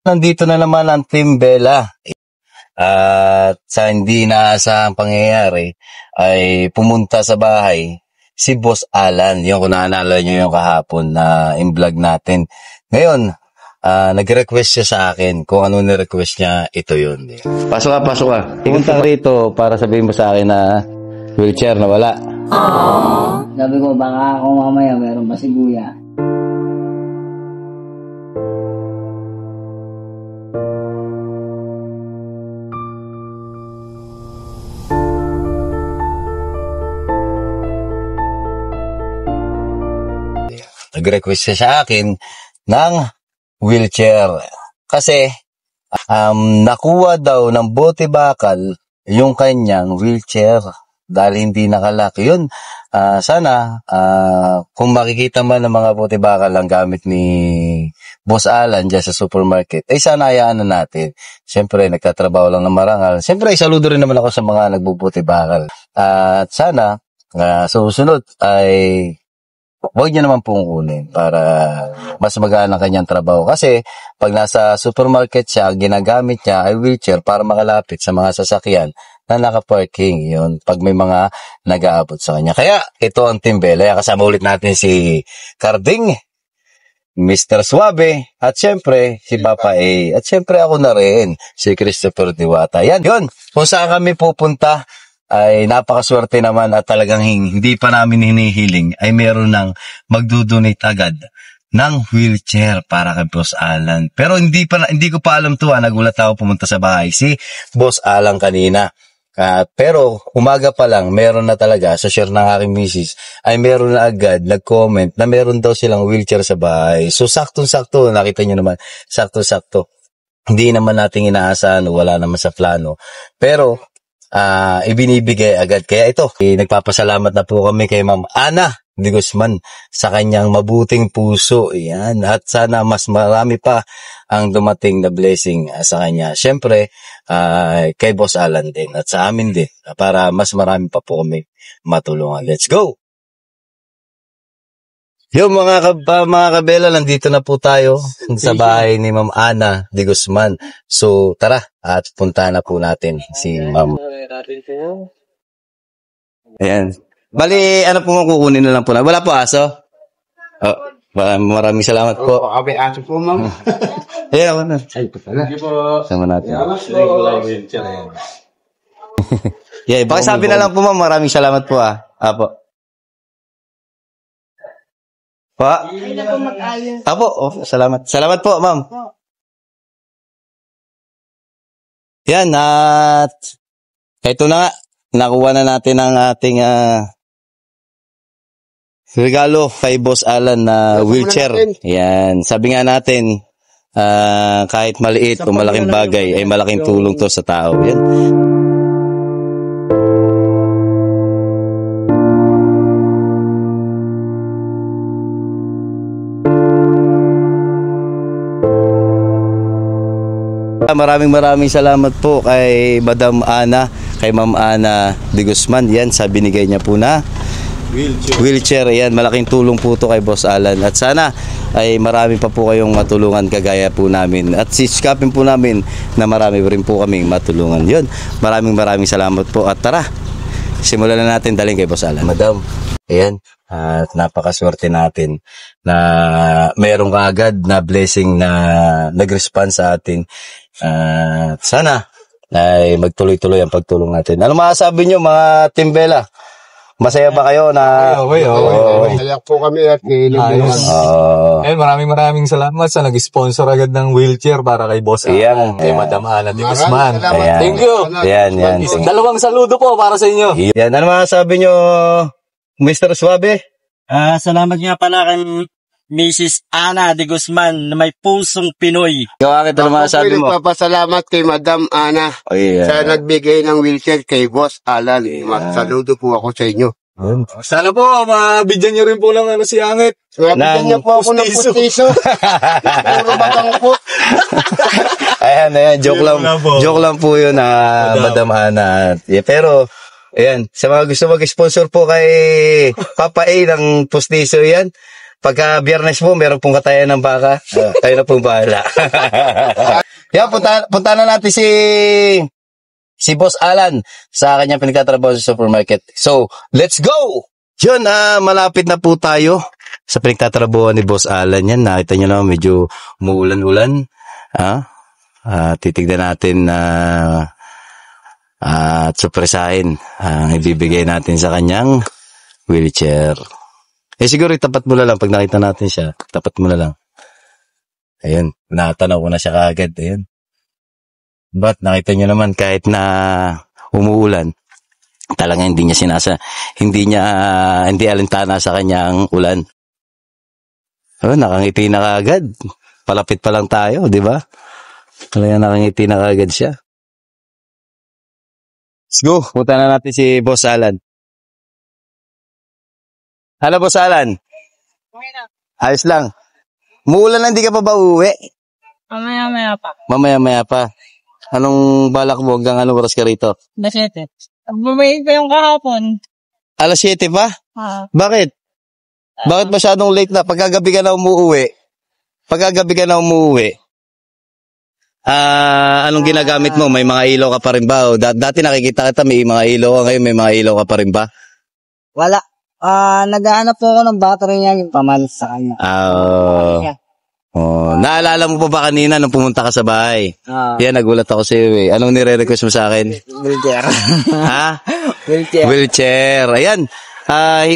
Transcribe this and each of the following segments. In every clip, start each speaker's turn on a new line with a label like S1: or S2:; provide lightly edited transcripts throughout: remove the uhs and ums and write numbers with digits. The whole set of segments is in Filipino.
S1: Nandito na naman ang Team Bella. At sa hindi inaasahang pangyayari ay pumunta sa bahay si Boss Alan. Yung kung naalala nyo yung kahapon na in-vlog natin. Ngayon, nag-request siya sa akin. Kung ano ni-request niya, ito yun. Pasok ka. Pumunta rito para sabihin mo sa akin na wheelchair na wala.
S2: Sabi ko, baka ako mamaya meron pa si Kuya.
S1: Nag-request siya sa akin ng wheelchair. Kasi, nakuha daw ng bote bakal yung kanyang wheelchair dahil hindi nakalak. Yun, sana, kung makikita man ng mga bote bakal ang gamit ni Boss Alan dyan sa supermarket, ay sana hayaan na natin. Siyempre, nagtatrabaho lang ng marangal. Siyempre, saludo rin naman ako sa mga nagbubote bakal. At sana, susunod ay huwag niya naman pong kunin para mas magaan ang kanyang trabaho. Kasi pag nasa supermarket siya, ginagamit niya ay wheelchair para makalapit sa mga sasakyan na naka-parking. Yun, pag may mga nag-aabot sa kanya. Kaya ito ang Team Bella. Kasama ulit natin si Carding, Mr. Suave, at syempre si Papa A. At syempre ako na rin, si Christopher Diwata. Yan, yun. Kung saan kami pupunta, ay napakaswerte naman at talagang hindi pa namin hinihiling ay meron ng magdodonate agad ng wheelchair para kay Boss Alan. Pero hindi ko pa alam to, nagulat ako pumunta sa bahay si Boss Alan kanina. Pero umaga pa lang meron na talaga sa share ng aking misis ay meron na agad nag-comment na meron daw silang wheelchair sa bahay. So saktong-sakto, nakita niyo naman, sakto-sakto. Hindi naman natin inaasahan, wala naman sa plano. Pero ibinibigay agad. Kaya ito, nagpapasalamat na po kami kay Ma'am Ana de Guzman sa kanyang mabuting puso. Yan. At sana mas marami pa ang dumating na blessing sa kanya. Siyempre, kay Boss Alan din at sa amin din para mas marami pa po kami matulungan. Let's go! Yung mga kabela, nandito na po tayo sa bahay ni Ma'am Ana de Guzman. So, tara at punta na po natin si Ma'am. Ayan. Bali, ano po kukunin na lang po na? Wala po aso? Oh, maraming salamat po.
S3: Kami aso po, Ma'am.
S1: Ayan, ako na.
S3: Ay, pala. Sige po.
S1: Sama natin.
S3: Salamat.
S1: Yeah, pakisabi na lang po, Ma'am. Maraming salamat po, Apo. Pa?
S2: Ay na po mag-ayos.
S1: Apo, salamat. Salamat po, Ma'am. Yan, at ito na nga, nakuha na natin ang ating regalo kay Boss Alan na wheelchair. Yan, sabi nga natin, kahit maliit o malaking bagay, ay malaking tulong to sa tao. Yan. Maraming salamat po kay Madam Ana, kay Ma'am Ana de Guzman. Yan, sa binigay niya po na wheelchair. Yan, malaking tulong po to kay Boss Alan. At sana ay marami pa po kayong matulungan kagaya po namin. At sisikapin po namin na marami rin po kaming matulungan. Yun, maraming salamat po. At tara, simulan na natin daling kay Boss Alan. Madam, ayan, at napakaswerte natin na mayroong kaagad na blessing na nag-respond sa atin. Sana ay magtuloy-tuloy ang pagtulong natin. Ano masasabi nyo mga Team Bella? Masaya ba kayo na...
S3: Okay. Masaya po kami at
S4: Ayos. Maraming salamat sa nag-sponsor agad ng wheelchair para kay Boss Alan, kay Madam Ana de Guzman. Thank you.
S1: Yan.
S4: Dalawang saludo po para sa inyo.
S1: Yan, ano masasabi nyo, Mr. Suave?
S5: Salamat nga pala kay Mrs. Ana de Guzman na may pusong Pinoy.
S1: Ikaw, ano masasabi mo?
S3: Nagpapasalamat kay Madam Ana sa nagbigay ng wheelchair kay Boss Alan. Saludo po ako sa inyo.
S4: Sana po, mabigyan niyo rin po ng si Angit.
S3: Bigyan niyo po ako ng pustiso. Puro batang po.
S1: Ayan, joke lang po yun, Madam Ana. Yeah, pero, ayan, sa mga gusto mag-sponsor po kay Papa A ng pustiso yan, Pagka biyernes po, meron pong katayan ng baka. Kayo na pong bahala. Yan, punta na natin si Boss Alan sa kanyang pinagtatrabaho sa supermarket. So, let's go! Yun, malapit na po tayo sa pinagtatrabaho ni Boss Alan. Yan, nakita nyo naman, medyo umuulan-ulan. Titignan natin at surpresahin ang ibibigay natin sa kanyang wheelchair. Siguro tapat mo na lang pag nakita natin siya. Tapat mo na lang. Ayun, natanaw ko na siya kaagad. Ayun. But nakita nyo naman kahit na umuulan, talaga hindi alintana sa kanyang ulan. Nakangiti na kaagad. Palapit pa lang tayo, di ba? Talaga nakangiti na kaagad siya. Let's go. Punta na natin si Boss Alan. Ano, Boss Alan? Ayos lang. Muulan na, hindi ka pa ba uuwi?
S6: Mamaya-maya pa.
S1: Mamaya-maya pa. Anong balak mo? Hanggang anong oras ka rito?
S6: Alas 7. Bumalik pa yung kahapon.
S1: Alas 7 pa? Bakit? Bakit masyadong late na? Pagkagabi ka na umuwi? Anong ginagamit mo? May mga ilaw ka pa rin ba? O, dati nakikita kita may mga ilaw ka, ngayon may mga ilaw ka pa rin ba?
S2: Wala. Naghahanap po ako ng battery niya, yung pamalis sa kanya.
S1: Naalala mo pa ba kanina nung pumunta ka sa bahay? Yan, nagulat ako sa iyo eh. Anong nire-request mo sa akin?
S2: Wheelchair.
S1: Ha?
S2: Wheelchair.
S1: Wheelchair. Ayan.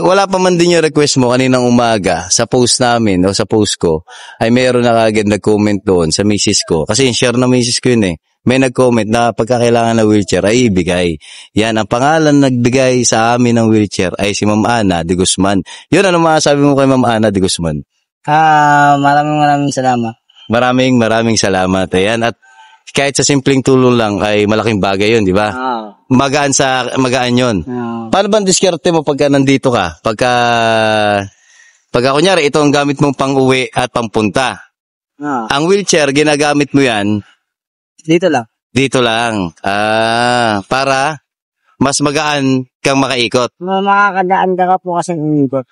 S1: Wala pa man din yung request mo kaninang umaga sa post namin o sa post ko. Ay mayroon na kagad nag-comment doon sa misis ko. Kasi share na misis ko yun eh. May nag-comment na pagkakailangan ng wheelchair ay ibigay. Yan, ang pangalan nagbigay sa amin ng wheelchair ay si Ma'am Ana de Guzman. Yun, ano masasabi mo kay Ma'am Ana de Guzman?
S2: Maraming salamat.
S1: Maraming salamat. Ayan, at kahit sa simpleng tulong lang ay malaking bagay yun, di ba? Magaan yun. Paano ba ang diskarte mo pagka nandito ka? Pagka kunyari, ito ang gamit mong pang-uwi at pang-punta. Ang wheelchair, ginagamit mo yan
S2: Dito lang.
S1: Para mas magaan kang makaikot.
S2: Makakadaan ka po kasi umikot.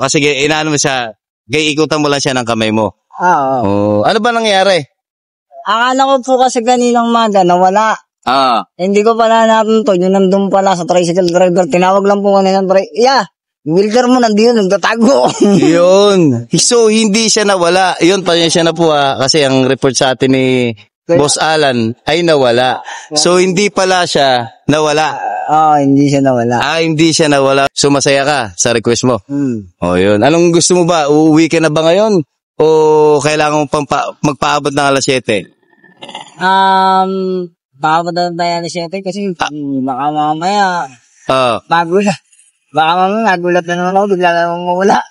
S1: Kasi inaano mo siya, ikutan mo lang siya ng kamay mo. Ano ba nangyari?
S2: Akala ko po kasi kaninang maga nawala. Hindi ko pala natuntun. Yung nandun pala sa tricycle driver. Tinawag lang po kanina. Wheelchair mo nandito, nagtatago.
S1: Yun. So, hindi siya nawala. Yun, pasensya na po kasi ang report sa atin ni Boss Alan ay nawala. So, hindi pala siya nawala.
S2: Hindi siya nawala.
S1: Hindi siya nawala. So, masaya ka sa request mo? Yun. Anong gusto mo ba? Uuwi ka na ba ngayon? O kailangan mo magpaabot ng alas 7?
S2: Paabot na tayo alas 7 kasi baka mamaya magulat. Baka mamaya nagulat na naman ako, bigla na naman mawala.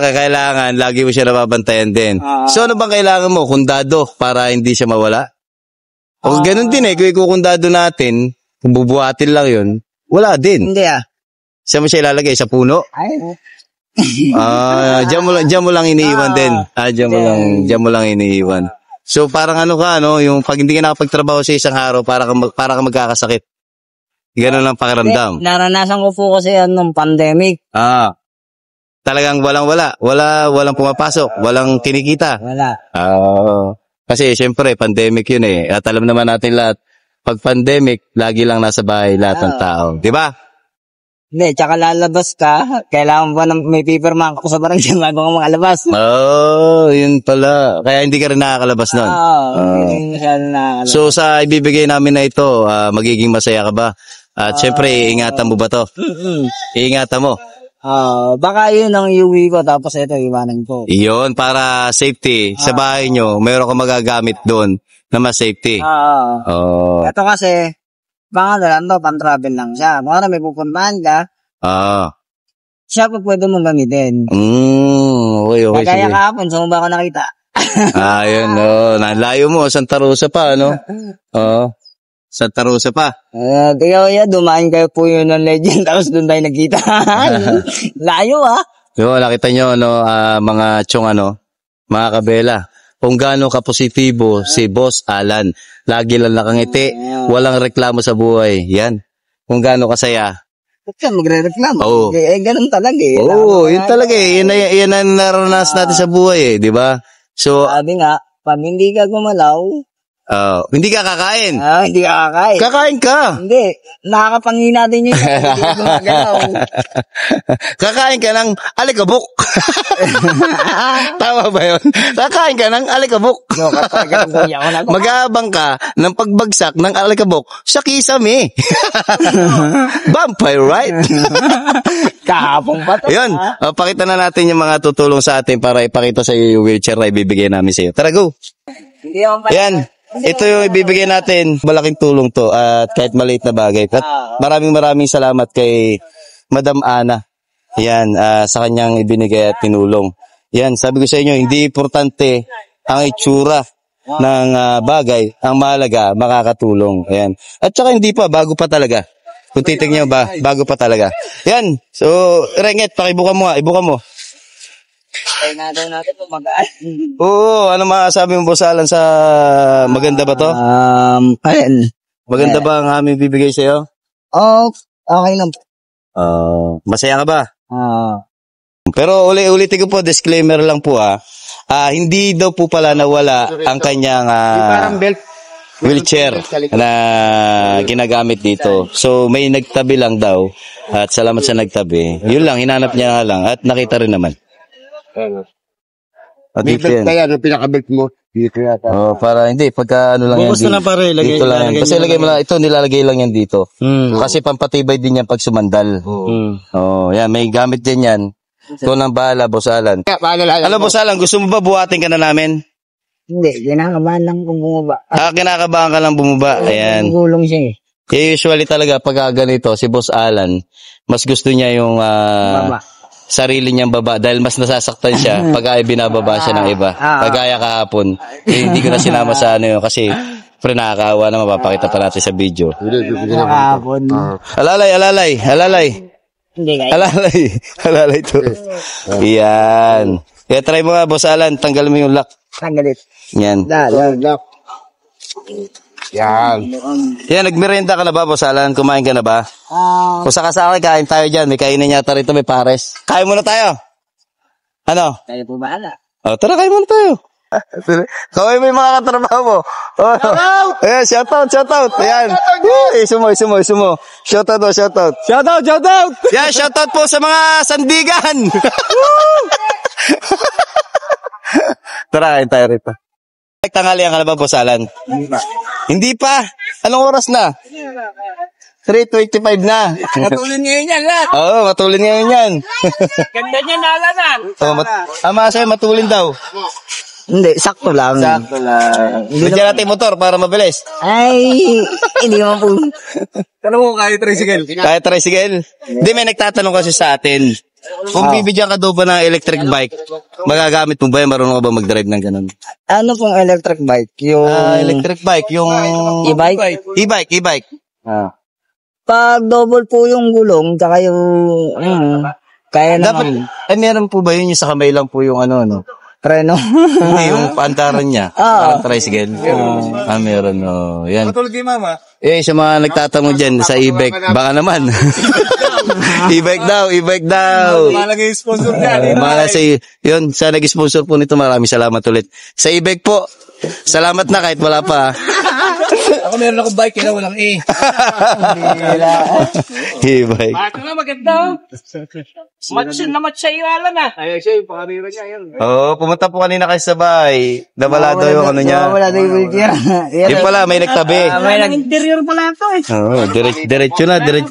S1: Kailangan. Lagi mo siya nababantayan din. So, ano bang kailangan mo? Kundado para hindi siya mawala? O ganun din kung ikukundado natin, kung bubuhatin lang yun, wala din.
S2: Hindi
S1: Saan mo siya ilalagay? Sa puno? Diyan mo lang iniiwan din. Diyan mo lang iniiwan. So, parang yung pag hindi ka nakapagtrabaho sa isang araw, para ka magkakasakit. Ganun lang pakiramdam.
S2: Naranasan ko po kasi nung pandemic.
S1: Talagang walang pumapasok, walang kinikita.
S2: Wala.
S1: Kasi syempre, pandemic yun At alam naman natin lahat, pag pandemic, lagi lang nasa bahay lahat ng tao. Di ba?
S2: Hindi, tsaka lalabas ka, kailangan ba may paperman ko sa barangay bago ka makalabas.
S1: Yun pala. Kaya hindi ka rin nakakalabas nun.
S2: Hindi masyado nakakalabas.
S1: So, sa ibibigay namin na ito, magiging masaya ka ba? At syempre, iingatan mo ba to? Iingatan mo.
S2: Baka yun ang iuwi ko, tapos ito, iwanan ko.
S1: Iyon, para safety. Sa bahay nyo, mayroon ka magagamit doon na mas safety.
S2: Ito kasi, baka pan-travel lang siya. Baka may pupuntahan ka, siya pa pwede mong gamitin.
S1: Okay,
S2: Kaya kahapon, saan mo ba ako nakita?
S1: Yun, nalayo mo, Santa Rosa pa, Santa Rosa pa.
S2: Dumaan kayo po yun ng Legend, tapos doon tayo nagkita. Layo
S1: Nakita nyo, mga chong, mga kabela, kung gaano ka-positibo si Boss Alan. Lagi lang nakangiti, walang reklamo sa buhay. Yan. Kung gaano kasaya
S2: Kasi magre-reklamo.
S1: Oo.
S2: Ganun talaga eh.
S1: Oo, yun talaga eh. Yan ang naranasan natin sa buhay eh, di ba? So,
S2: Sabi nga, pag hindi ka gumalaw,
S1: hindi ka kakain.
S2: hindi ka kakain.
S1: Kakain ka.
S2: Hindi, nakakapangina din yun. Hindi ka gumagalaw.
S1: Kakain ka ng alikabok. Tama ba yun? Kakain ka ng alikabok. Mag-aabang ka ng pagbagsak ng alikabok sa kisame. Vampire, right?
S2: Kahapon pa to.
S1: Yun, pakita na natin yung mga tutulong sa atin para ipakita sa iyo yung wheelchair na ibibigay namin sa iyo. Tara, go!
S2: Hindi naman pala.
S1: Yan. Ito yung ibibigay natin. Malaking tulong to at kahit maliit na bagay. At maraming salamat kay Madam Ana. Yan, sa kanyang ibinigay at tinulong. Yan, sabi ko sa inyo, hindi importante ang itsura ng bagay. Ang mahalaga, makakatulong. Yan. At saka hindi pa, bago pa talaga. Kung titignan ba, bago pa talaga. Yan. So, Renget, pakibuka mo nga. Ibuka mo.
S2: Ay natin magaan.
S1: Oo, ano masasabi mo, Boss Alan, sa maganda ba to?
S2: Ayun.
S1: Maganda ba ang aming bibigay sa'yo?
S2: Okay lang.
S1: Masaya ka ba? Pero ulitin ko po, disclaimer lang po hindi daw po pala nawala ang kanyang
S3: Parang belt.
S1: wheelchair na ginagamit dito. So may nagtabi lang daw at salamat sa nagtabi. Yun lang, hinanap niya lang at nakita rin naman. At
S3: May
S1: dito
S3: belt
S1: yan.
S3: kaya, no, pinaka-belt mo. Dito yata.
S1: Para hindi, pagka ano lang yan.
S5: Bukas na pare, lagay.
S1: Dito lang yan. Kasi lagay mo lang, ito nilalagay lang yan dito. Kasi pampatibay din yan pag sumandal. Yan, may gamit din yan. Ikaw nang bahala, Boss Alan. Alam, Boss Alan, gusto mo ba buhatin ka na namin?
S2: Hindi, kinakabahan lang kung bumaba.
S1: Kinakabahan ka lang bumaba. Ayan.
S2: Gulong siya eh.
S1: Usually talaga, pag ganito, si Boss Alan, mas gusto niya yung sarili niyang baba dahil mas nasasaktan siya pag ay binababa siya ng iba. Pagaya kahapon, hindi ko na sinama sa ano yun kasi nakakaawa na mapapakita pa natin sa video.
S2: Kahapon.
S1: Alalay.
S2: Hindi kayo.
S1: Alalay to. Yan. Kaya try mo nga, Boss Alan, tanggal mo yung lock.
S2: Tanggalit.
S1: Yan. Yan, nagmerienda ka na ba, Boss Alan? Kumain ka na ba? Kung sakasakay, kain tayo dyan. May kainin yata rito, may pares. Kain muna tayo. Ano?
S2: Tayo po bahala.
S1: Tara, kain muna tayo. Kaway mo yung mga katrabaho mo. Ayan, shoutout. Ayan. Sumo. Shoutout. Yan, shoutout po sa mga sandigan. Tara, kain tayo rito. Tanghalian ka na ba, Boss Alan? Hindi pa. Anong oras na? 3:25 na.
S2: Matulin ngayon yan lahat.
S1: Oo, matulin ngayon yan.
S6: Ganda niya nalanan.
S1: Sa'yo, matulin daw.
S2: Hindi, sakto lang.
S1: Bigyan natin motor para mabilis.
S2: Ay, hindi naman po.
S4: Tanong mo, kahit tricycle.
S1: Kahit tricycle. Hindi, may nagtatanong kasi sa atin. Kung bibigyan ka daw ba ng electric bike, magagamit mo ba yan? Marunong ka ba mag-drive ng ganun?
S2: Ano pong electric bike? Yung
S1: Electric bike, yung
S2: e-bike?
S1: e-bike.
S2: Pag double po yung gulong, tsaka yung kaya naman.
S1: Dapat, meron po ba yun yung sa kamay lang po yung ano?
S2: Preno.
S1: Hindi, yung paantaran niya. Parang tricycle. Meron. Yan.
S4: Matulog kay mama.
S1: Sa mga nagtatanong dyan sa e-bike, baka naman. e-bike daw.
S4: Malagay yung sponsor niya.
S1: Yun, sa nag-sponsor po nito, maraming salamat ulit. Sa e-bike po, salamat na kahit wala pa.
S4: Ako meron akong bike, kaya walang E.
S1: E-bike.
S6: Ito na maganda. Matsin na matsa yung alam na.
S4: Ay, siya yung pangarira niya. Yan.
S1: Pumunta po kanina kayo sa bahay. Nawala daw yung ano niya.
S2: Wala daw yung wheelchair.
S1: Yung pala, may nagtabi.
S6: May interior pala ito eh.
S1: Diretso na.
S6: Dito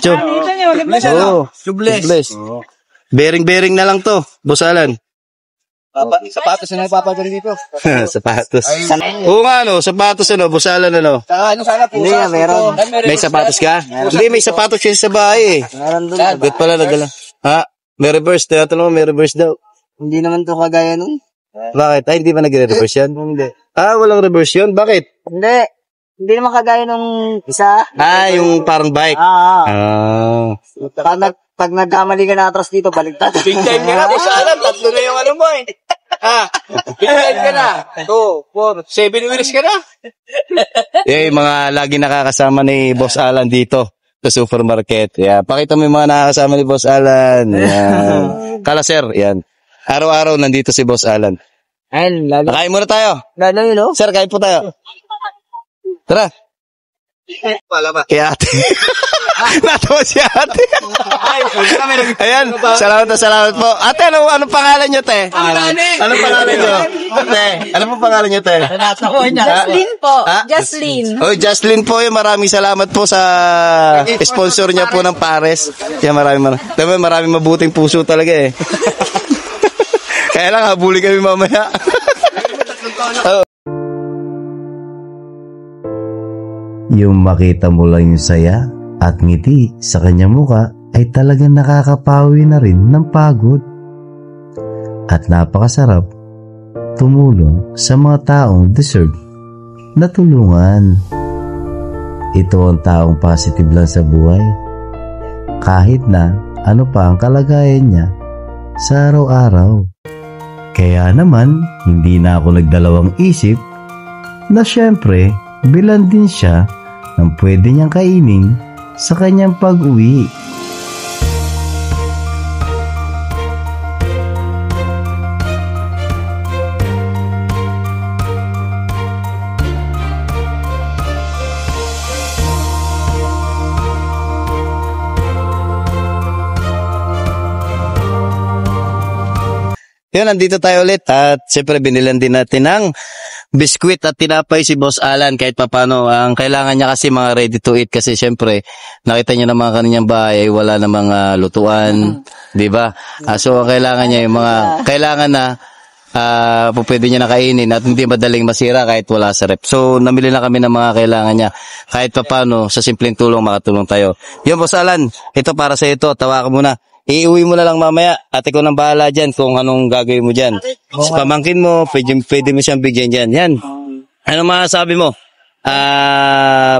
S6: niya, maganda.
S1: Tubeless. Bearing na lang to, Boss Alan.
S4: Sapatos na nagpapadali dito.
S1: Sapatos. Oo nga, sapatos, Boss Alan,
S4: Ano sana po?
S2: Hindi nga, meron.
S1: May sapatos ka? Hindi, may sapatos siya sa bahay
S2: Meron doon.
S1: Good pala, nagala. May reverse. Tinatanong mo, may reverse daw.
S2: Hindi naman to kagaya nun.
S1: Bakit? Hindi ba nagre-reverse yan? Hindi. Walang reverse yun? Bakit?
S2: Hindi. Hindi naman kagaya nung isa.
S1: Yung parang bike.
S2: Pag nagkamali ka na atras dito, baliktad.
S4: Big time ka na, Boss Alan. Tatlo na yung ano mo eh. Big time ka na. 2, 4, 7 wheels ka na.
S1: Mga lagi nakakasama ni Boss Alan dito. sa supermarket. Yeah. Pakita mo yung mga nakakasama ni Boss Alan. Yan. Kala sir, yan. Araw-araw nandito si Boss Alan.
S2: Ayun, lalo.
S1: Kain muna tayo.
S2: Lalo yun, no?
S1: Sir, kain po tayo. Tara. Kay ate. Natawa si ate. Ayan, salamat po. Ate, anong pangalan niyo, te? Anong pangalan niyo? Te, ano po pangalan niyo, te?
S7: Jocelyn po. Jocelyn.
S1: Oh, Jocelyn po, maraming salamat po sa sponsor niya po ng Pares. Kaya maraming mabuting puso talaga eh. Kaya lang, habulin kami mamaya.
S8: Yung makita mo lang yung saya at ngiti sa kanyang muka ay talagang nakakapawi na rin ng pagod. At napakasarap tumulong sa mga taong deserve na tulungan. Ito ang taong positive lang sa buhay. Kahit na ano pa ang kalagayan niya sa araw-araw. Kaya naman, hindi na ako nagdalawang isip na syempre, bilan din siya ng pwede niyang kainin sa kanyang pag-uwi.
S1: Yun, nandito tayo ulit at siyempre binilan din natin ng biskwit at tinapay si Boss Alan kahit papano. Ang kailangan niya kasi mga ready to eat kasi siyempre nakita niyo naman kanyang bahay ay wala na mga lutuan, di ba? So ang kailangan niya yung mga kailangan na pwede niya na kainin at hindi madaling masira kahit wala sa rep. So namili na kami ng mga kailangan niya kahit papano sa simpleng tulong makatulong tayo. Yun, Boss Alan, ito para sa ito, tawa ka muna. Iuwi mo na lang mamaya at ikaw nang bahala dyan kung anong gagawin mo dyan. Sa pamangkin mo, pwede mo siyang bigyan dyan. Yan. Ano masasabi mo,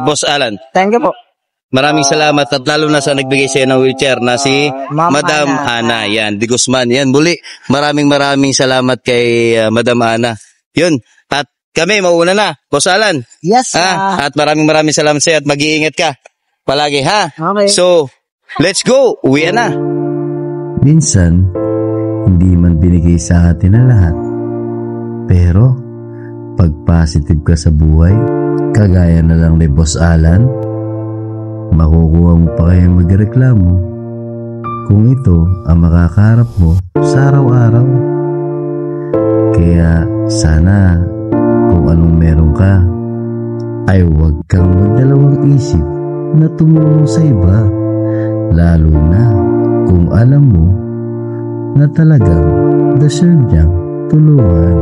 S1: Boss Alan?
S2: Thank you po.
S1: Maraming salamat at lalo na sa nagbigay sa'yo ng wheelchair na si Madam Ana. Yan, Di Guzman. Yan, muli, maraming salamat kay Madam Ana. Yun, at kami, mauna na. Boss Alan.
S2: Yes,
S1: At maraming salamat sa'yo at mag-iingat ka. Palagi, ha?
S2: Okay.
S1: So, let's go. Uwi na.
S8: Minsan, hindi man binigay sa atin ang lahat. Pero, pag positive ka sa buhay, kagaya na lang ni Boss Alan, makukuha mo pa kayang magreklamo kung ito ang makakaharap mo sa araw-araw. Kaya sana kung anong meron ka, ay huwag kang magdalawang isip na tumulong sa iba, lalo na kung alam mo na talagang deserve niyang tulungan.